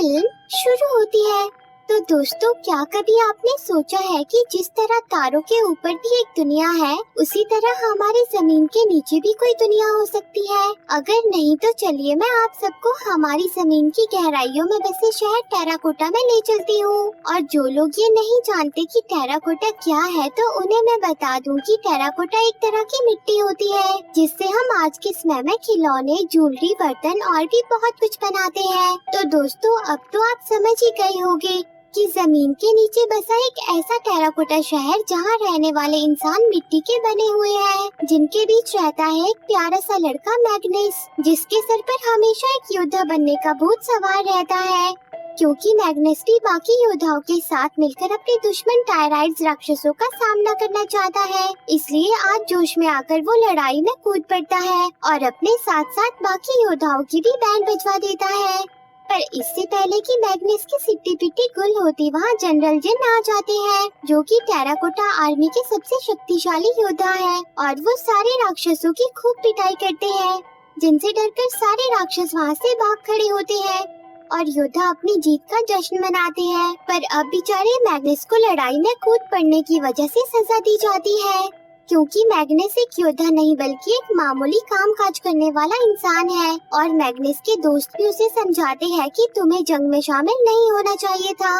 Film शुरू होती है। तो दोस्तों, क्या कभी आपने सोचा है कि जिस तरह तारों के ऊपर भी एक दुनिया है, उसी तरह हमारे जमीन के नीचे भी कोई दुनिया हो सकती है? अगर नहीं तो चलिए मैं आप सबको हमारी जमीन की गहराइयों में बसे शहर टेराकोटा में ले चलती हूँ। और जो लोग ये नहीं जानते कि टेराकोटा क्या है, तो उन्हें मैं बता दूँ कि टेराकोटा एक तरह की मिट्टी होती है जिससे हम आज के समय में खिलौने, ज्वेलरी, बर्तन और भी बहुत कुछ बनाते हैं। तो दोस्तों, अब तो आप समझ ही गए होंगे कि जमीन के नीचे बसा एक ऐसा टेराकोटा शहर जहाँ रहने वाले इंसान मिट्टी के बने हुए हैं, जिनके बीच रहता है एक प्यारा सा लड़का मैग्नस, जिसके सर पर हमेशा एक योद्धा बनने का भूत सवार रहता है, क्योंकि मैग्नस भी बाकी योद्धाओं के साथ मिलकर अपने दुश्मन टायराइड्स राक्षसों का सामना करना चाहता है। इसलिए आज जोश में आकर वो लड़ाई में कूद पड़ता है और अपने साथ साथ बाकी योद्धाओं की भी बैंड बजवा देता है। पर इससे पहले कि मैग्नस की सिट्टी पिट्टी गुल होती, वहाँ जनरल जिन आ जाते हैं, जो कि टेराकोटा आर्मी के सबसे शक्तिशाली योद्धा है, और वो सारे राक्षसों की खूब पिटाई करते हैं, जिनसे डरकर सारे राक्षस वहाँ से भाग खड़े होते हैं और योद्धा अपनी जीत का जश्न मनाते हैं। पर अब बेचारे मैग्नस को लड़ाई में कूद पड़ने की वजह से सजा दी जाती है, क्योंकि मैग्नस एक योद्धा नहीं बल्कि एक मामूली काम काज करने वाला इंसान है। और मैग्नस के दोस्त भी उसे समझाते हैं कि तुम्हें जंग में शामिल नहीं होना चाहिए था।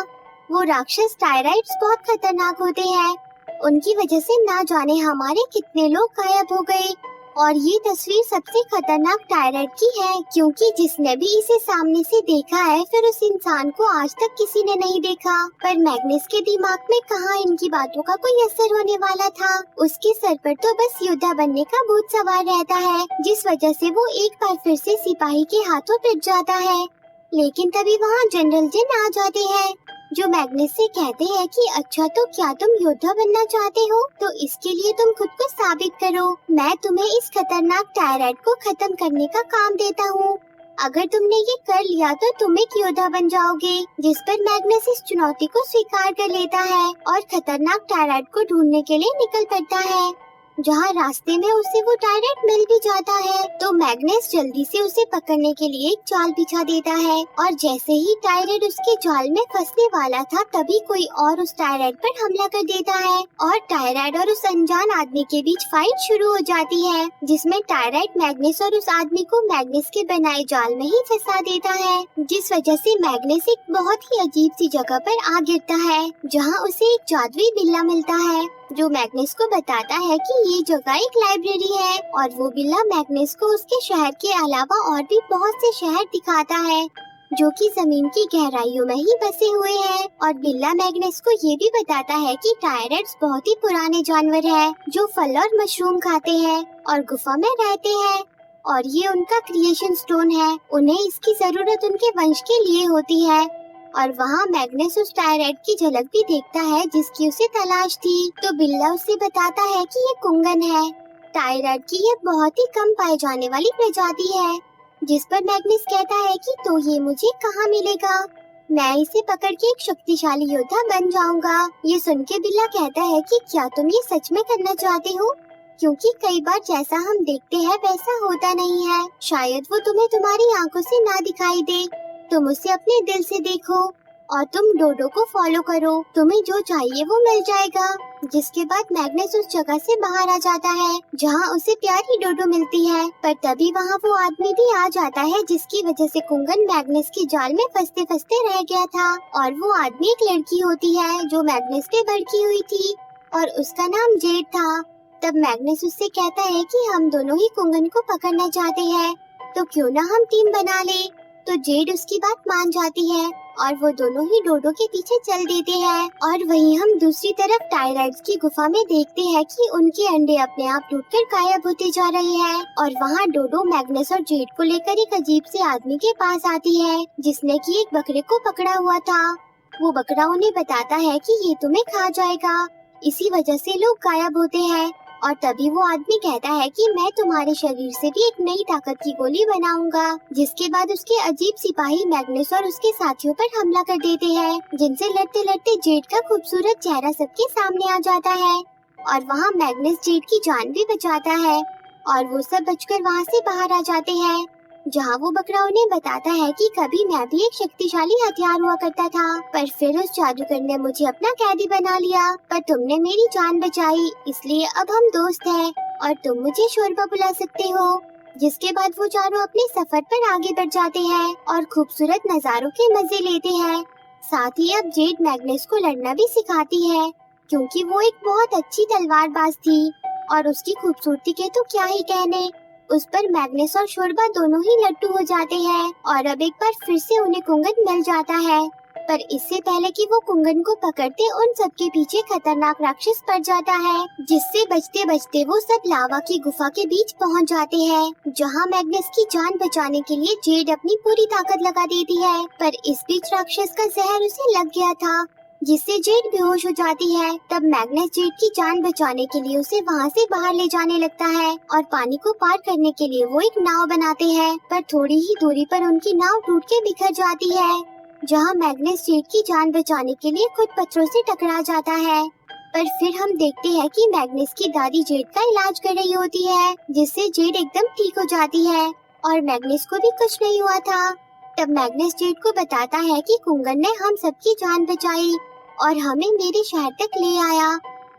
वो राक्षस टायराइड्स बहुत खतरनाक होते हैं, उनकी वजह से ना जाने हमारे कितने लोग गायब हो गए। और ये तस्वीर सबसे खतरनाक टायराइड की है, क्योंकि जिसने भी इसे सामने से देखा है, फिर उस इंसान को आज तक किसी ने नहीं देखा। पर मैग्नस के दिमाग में कहाँ इनकी बातों का कोई असर होने वाला था। उसके सर पर तो बस योद्धा बनने का भूत सवार रहता है, जिस वजह से वो एक बार फिर से सिपाही के हाथों पिट जाता है। लेकिन तभी वहाँ जनरल जिन आ जाते हैं, जो मैग्नस से कहते हैं कि अच्छा, तो क्या तुम योद्धा बनना चाहते हो? तो इसके लिए तुम खुद को साबित करो। मैं तुम्हें इस खतरनाक टायराइड को खत्म करने का काम देता हूँ। अगर तुमने ये कर लिया तो तुम एक योद्धा बन जाओगे। जिस पर मैग्नस इस चुनौती को स्वीकार कर लेता है और खतरनाक टायराइड को ढूंढने के लिए निकल पड़ता है। जहाँ रास्ते में उसे वो टायराइड मिल भी जाता है, तो मैग्नस जल्दी से उसे पकड़ने के लिए एक जाल बिछा देता है। और जैसे ही टायराइड उसके जाल में फंसने वाला था, तभी कोई और उस टायराइड पर हमला कर देता है और टायराइड और उस अनजान आदमी के बीच फाइट शुरू हो जाती है, जिसमें टायराइड मैग्नस और उस आदमी को मैग्नस के बनाए जाल में ही फंसा देता है, जिस वजह से मैग्नस एक बहुत ही अजीब सी जगह पर आ गिरता है, जहाँ उसे एक जादुई बिल्ला मिलता है, जो मैग्नस को बताता है कि ये जगह एक लाइब्रेरी है। और वो बिल्ला मैग्नस को उसके शहर के अलावा और भी बहुत से शहर दिखाता है, जो कि जमीन की गहराइयों में ही बसे हुए हैं। और बिल्ला मैग्नस को ये भी बताता है कि टायराइड्स बहुत ही पुराने जानवर हैं, जो फल और मशरूम खाते हैं और गुफा में रहते हैं, और ये उनका क्रिएशन स्टोन है। उन्हें इसकी जरूरत उनके वंश के लिए होती है। और वहाँ मैग्नस उस टायराइड की झलक भी देखता है जिसकी उसे तलाश थी। तो बिल्ला उसे बताता है कि ये कुंगन है, टायराइड की ये बहुत ही कम पाए जाने वाली प्रजाति है। जिस पर मैग्नस कहता है कि तो ये मुझे कहाँ मिलेगा, मैं इसे पकड़ के एक शक्तिशाली योद्धा बन जाऊंगा। ये सुन के बिल्ला कहता है कि क्या तुम ये सच में करना चाहते हो, क्योंकि कई बार जैसा हम देखते हैं वैसा होता नहीं है। शायद वो तुम्हें तुम्हारी आंखों से ना दिखाई दे, तुम उसे अपने दिल से देखो और तुम डोडो को फॉलो करो, तुम्हें जो चाहिए वो मिल जाएगा। जिसके बाद मैग्नस उस जगह से बाहर आ जाता है जहाँ उसे प्यारी डोडो मिलती है। पर तभी वहाँ वो आदमी भी आ जाता है, जिसकी वजह से कुंगन मैग्नस की जाल में फंसते फंसते रह गया था। और वो आदमी एक लड़की होती है जो मैग्नस पे भड़की हुई थी और उसका नाम जेड था। तब मैग्नस उससे कहता है कि हम दोनों ही कुंगन को पकड़ना चाहते हैं, तो क्यों ना हम टीम बना ले। तो जेड उसकी बात मान जाती है और वो दोनों ही डोडो के पीछे चल देते हैं। और वहीं हम दूसरी तरफ टायराइड्स की गुफा में देखते हैं कि उनके अंडे अपने आप टूटकर गायब होते जा रहे हैं। और वहाँ डोडो मैग्नस और जेड को लेकर एक अजीब से आदमी के पास आती है, जिसने कि एक बकरे को पकड़ा हुआ था। वो बकरा उन्हें बताता है कि ये तुम्हें खा जाएगा, इसी वजह से लोग गायब होते हैं। और तभी वो आदमी कहता है कि मैं तुम्हारे शरीर से भी एक नई ताकत की गोली बनाऊंगा। जिसके बाद उसके अजीब सिपाही मैग्नस और उसके साथियों पर हमला कर देते हैं, जिनसे लड़ते लड़ते जेड का खूबसूरत चेहरा सबके सामने आ जाता है। और वहाँ मैग्नस जेड की जान भी बचाता है और वो सब बचकर वहाँ से बाहर आ जाते हैं। जहाँ वो बकरा उन्हें बताता है कि कभी मैं भी एक शक्तिशाली हथियार हुआ करता था, पर फिर उस जादूगर ने मुझे अपना कैदी बना लिया। पर तुमने मेरी जान बचाई, इसलिए अब हम दोस्त हैं और तुम मुझे शोरबा बुला सकते हो। जिसके बाद वो चारों अपने सफर पर आगे बढ़ जाते हैं और खूबसूरत नज़ारों के मजे लेते हैं। साथ ही अब जेड मैग्नस को लड़ना भी सिखाती है, क्योंकि वो एक बहुत अच्छी तलवारबाज थी और उसकी खूबसूरती के तो क्या ही कहने। उस पर मैग्नस और शोरबा दोनों ही लट्टू हो जाते हैं और अब एक बार फिर से उन्हें कुंगन मिल जाता है। पर इससे पहले कि वो कुंगन को पकड़ते, उन सबके पीछे खतरनाक राक्षस पड़ जाता है, जिससे बचते बचते वो सब लावा की गुफा के बीच पहुंच जाते हैं, जहां मैग्नस की जान बचाने के लिए जेड अपनी पूरी ताकत लगा देती है। पर इस बीच राक्षस का जहर उसे लग गया था, जिससे जेड बेहोश हो जाती है। तब मैग्नस जेड की जान बचाने के लिए उसे वहाँ से बाहर ले जाने लगता है और पानी को पार करने के लिए वो एक नाव बनाते हैं। पर थोड़ी ही दूरी पर उनकी नाव टूट के बिखर जाती है, जहाँ मैग्नस जेड की जान बचाने के लिए खुद पत्थरों से टकरा जाता है। पर फिर हम देखते हैं कि मैग्नस की दादी जेड का इलाज कर रही होती है, जिससे जेड एकदम ठीक हो जाती है और मैग्नस को भी कुछ नहीं हुआ था। तब मैग्नस जेड को बताता है कि कुंगन ने हम सबकी जान बचाई और हमें मेरे शहर तक ले आया।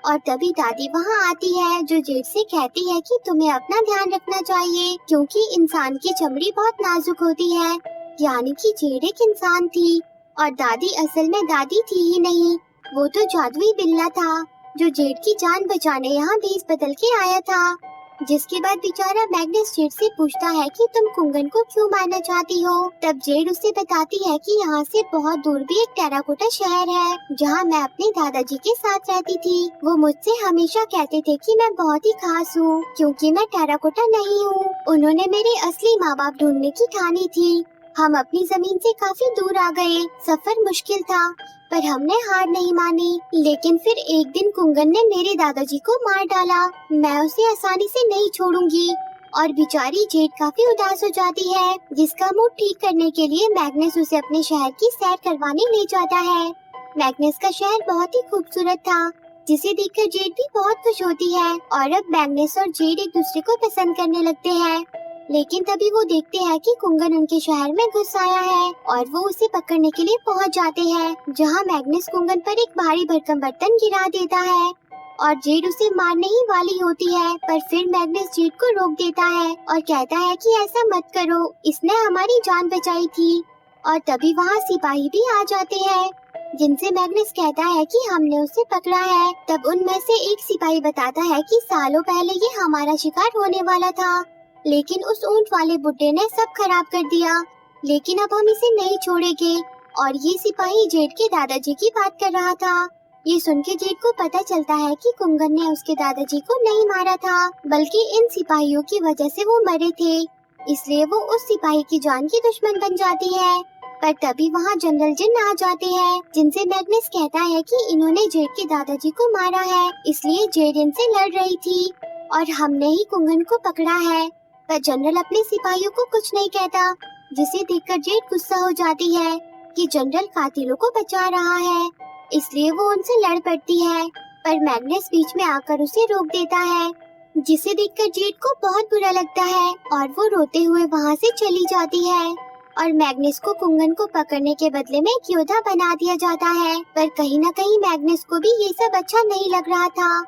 और तभी दादी वहाँ आती है, जो जेड से कहती है कि तुम्हें अपना ध्यान रखना चाहिए, क्योंकि इंसान की चमड़ी बहुत नाजुक होती है। यानी कि जेड एक इंसान थी और दादी असल में दादी थी ही नहीं, वो तो जादुई बिल्ला था, जो जेड की जान बचाने यहाँ भेस बदल के आया था। जिसके बाद बेचारा मैग्नस जेड से पूछता है कि तुम कुंगन को क्यों मारना चाहती हो। तब जेड उसे बताती है कि यहाँ से बहुत दूर भी एक टेराकोटा शहर है, जहाँ मैं अपने दादाजी के साथ रहती थी। वो मुझसे हमेशा कहते थे कि मैं बहुत ही खास हूँ, क्योंकि मैं टेराकोटा नहीं हूँ। उन्होंने मेरे असली माँ बाप ढूंढने की ठानी थी। हम अपनी जमीन से काफी दूर आ गए, सफर मुश्किल था, पर हमने हार नहीं मानी। लेकिन फिर एक दिन कुंगन ने मेरे दादाजी को मार डाला। मैं उसे आसानी से नहीं छोड़ूंगी। और बेचारी जेड काफी उदास हो जाती है, जिसका मूड ठीक करने के लिए मैग्नस उसे अपने शहर की सैर करवाने ले जाता है। मैग्नस का शहर बहुत ही खूबसूरत था, जिसे देखकर जेड भी बहुत खुश होती है और अब मैग्नस और जेड एक दूसरे को पसंद करने लगते हैं। लेकिन तभी वो देखते हैं कि कुंगन उनके शहर में घुस आया है और वो उसे पकड़ने के लिए पहुंच जाते हैं, जहां मैग्नस कुंगन पर एक भारी भरकम बर्तन गिरा देता है और जेड उसे मारने ही वाली होती है। पर फिर मैग्नस जेड को रोक देता है और कहता है कि ऐसा मत करो, इसने हमारी जान बचाई थी। और तभी वहाँ सिपाही भी आ जाते हैं, जिनसे मैग्नस कहता है कि हमने उसे पकड़ा है। तब उनमें से एक सिपाही बताता है कि सालों पहले ये हमारा शिकार होने वाला था, लेकिन उस ऊंट वाले बुड्ढे ने सब खराब कर दिया। लेकिन अब हम इसे नहीं छोड़ेंगे। और ये सिपाही जेड के दादाजी की बात कर रहा था। ये सुन के जेड को पता चलता है कि कुंगन ने उसके दादाजी को नहीं मारा था, बल्कि इन सिपाहियों की वजह से वो मरे थे। इसलिए वो उस सिपाही की जान की दुश्मन बन जाती है। पर तभी वहाँ जनरल जिन आ जाते हैं, जिनसे मैग्नस कहता है कि इन्होंने जेड के दादाजी को मारा है, इसलिए जेड इनसे लड़ रही थी और हमने ही कुंगन को पकड़ा है। पर जनरल अपने सिपाहियों को कुछ नहीं कहता, जिसे देखकर जेड गुस्सा हो जाती है कि जनरल कातिलों को बचा रहा है, इसलिए वो उनसे लड़ पड़ती है। पर मैग्नस बीच में आकर उसे रोक देता है, जिसे देखकर जेड को बहुत बुरा लगता है और वो रोते हुए वहाँ से चली जाती है। और मैग्नस को कुंगन को पकड़ने के बदले में एक योद्धा बना दिया जाता है। पर कहीं न कहीं मैग्नस को भी ये सब अच्छा नहीं लग रहा था।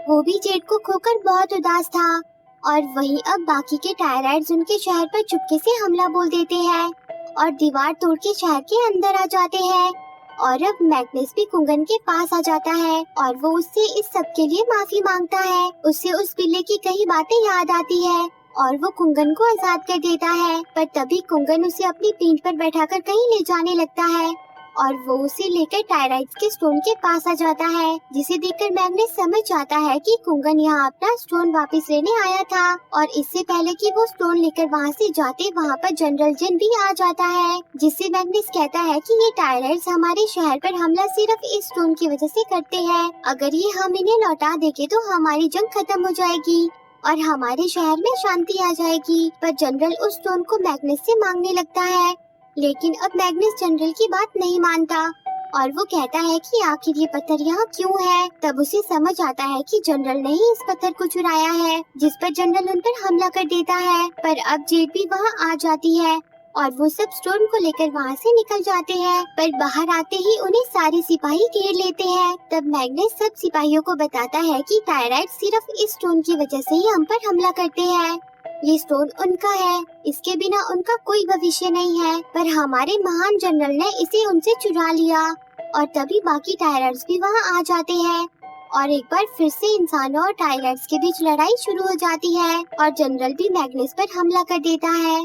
वो भी जेड को खोकर बहुत उदास था। और वहीं अब बाकी के टायराइड्स उनके शहर पर चुपके से हमला बोल देते हैं और दीवार तोड़ के शहर के अंदर आ जाते हैं। और अब मैग्नस भी कुंगन के पास आ जाता है और वो उससे इस सब के लिए माफी मांगता है। उसे उस बिल्ले की कई बातें याद आती है और वो कुंगन को आजाद कर देता है। पर तभी कुंगन उसे अपनी पीठ पर बैठाकर कहीं ले जाने लगता है और वो उसे लेकर टायराइड्स के स्टोन के पास आ जाता है, जिसे देखकर मैग्नस समझ जाता है कि कुंगन यहाँ अपना स्टोन वापस लेने आया था। और इससे पहले कि वो स्टोन लेकर वहाँ से जाते, वहाँ पर जनरल जिन भी आ जाता है, जिससे मैग्नस कहता है कि ये टायराइड्स हमारे शहर पर हमला सिर्फ इस स्टोन की वजह से करते हैं। अगर ये हम इन्हें लौटा देंगे तो हमारी जंग खत्म हो जाएगी और हमारे शहर में शांति आ जाएगी। पर जनरल उस स्टोन को मैग्नस से मांगने लगता है, लेकिन अब मैग्नस जनरल की बात नहीं मानता और वो कहता है कि आखिर ये पत्थर यहाँ क्यों है। तब उसे समझ आता है कि जनरल ने ही इस पत्थर को चुराया है, जिस पर जनरल उन पर हमला कर देता है। पर अब जेड भी वहाँ आ जाती है और वो सब स्टोन को लेकर वहाँ से निकल जाते हैं। पर बाहर आते ही उन्हें सारे सिपाही घेर लेते हैं। तब मैग्नेस सब सिपाहियों को बताता है कि टायराइड सिर्फ इस स्टोन की वजह से ही हम पर हमला करते हैं। ये स्टोन उनका है, इसके बिना उनका कोई भविष्य नहीं है, पर हमारे महान जनरल ने इसे उनसे चुरा लिया। और तभी बाकी टायराइड्स भी वहाँ आ जाते हैं और एक बार फिर से इंसानों और टायराइड्स के बीच लड़ाई शुरू हो जाती है और जनरल भी मैग्नेस पर हमला कर देता है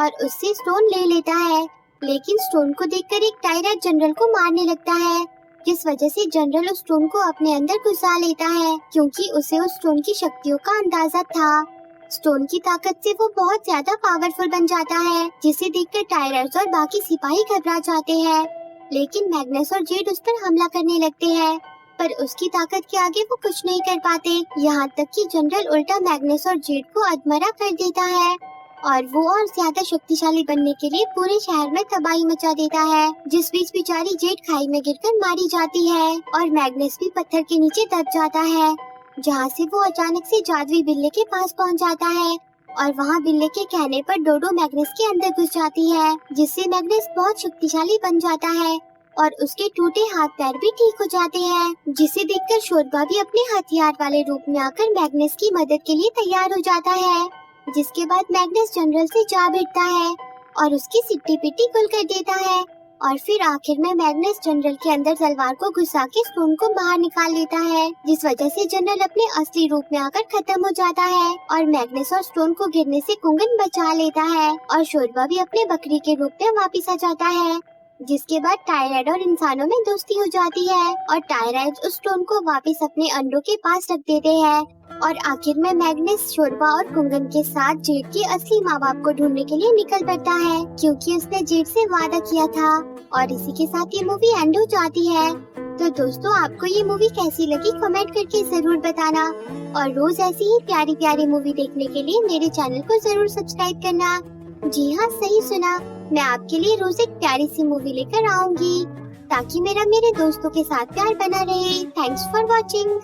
और उससे स्टोन ले लेता है। लेकिन स्टोन को देखकर एक टायराइड जनरल को मारने लगता है, जिस वजह से जनरल उस स्टोन को अपने अंदर घुसा लेता है, क्योंकि उसे उस स्टोन की शक्तियों का अंदाजा था। स्टोन की ताकत से वो बहुत ज्यादा पावरफुल बन जाता है, जिसे देखकर टायराइड्स और बाकी सिपाही घबरा जाते हैं। लेकिन मैग्नेस और जेड उस पर हमला करने लगते हैं, पर उसकी ताकत के आगे वो कुछ नहीं कर पाते। यहाँ तक कि जनरल उल्टा मैग्नेस और जेड को अधमरा कर देता है और वो और ज्यादा शक्तिशाली बनने के लिए पूरे शहर में तबाही मचा देता है। जिस बीच बेचारी जेड खाई में गिरकर मारी जाती है और मैग्नेस भी पत्थर के नीचे दब जाता है, जहाँ से वो अचानक से जादुई बिल्ले के पास पहुँच जाता है और वहाँ बिल्ले के कहने पर डोडो मैग्नेस के अंदर घुस जाती है, जिससे मैग्नेस बहुत शक्तिशाली बन जाता है और उसके टूटे हाथ पैर भी ठीक हो जाते हैं, जिसे देखकर शोरबा भी अपने हथियार वाले रूप में आकर मैग्नेस की मदद के लिए तैयार हो जाता है। जिसके बाद मैग्नेस जनरल से जा भिड़ता है और उसकी सिट्टी पिट्टी गुल कर देता है और फिर आखिर में मैग्नेस जनरल के अंदर तलवार को घुसा के स्टोन को बाहर निकाल लेता है, जिस वजह से जनरल अपने असली रूप में आकर खत्म हो जाता है और मैग्नेस और स्टोन को गिरने से कुंगन बचा लेता है और शोरबा भी अपने बकरी के रूप में वापिस आ जाता है। जिसके बाद टायराइड और इंसानों में दोस्ती हो जाती है और टायराइड उस स्टोन को वापस अपने अंडों के पास रख देते हैं और आखिर में मैग्नेस शोरबा और कुंगन के साथ जेड के असली माँ बाप को ढूंढने के लिए निकल पड़ता है, क्योंकि उसने जेड से वादा किया था। और इसी के साथ ये मूवी एंड हो जाती है। तो दोस्तों, आपको ये मूवी कैसी लगी कमेंट करके जरूर बताना और रोज ऐसी ही प्यारी प्यारी मूवी देखने के लिए मेरे चैनल को जरूर सब्सक्राइब करना। जी हाँ, सही सुना, मैं आपके लिए रोज एक प्यारी सी मूवी लेकर आऊंगी ताकि मेरे दोस्तों के साथ प्यार बना रहे। Thanks for watching.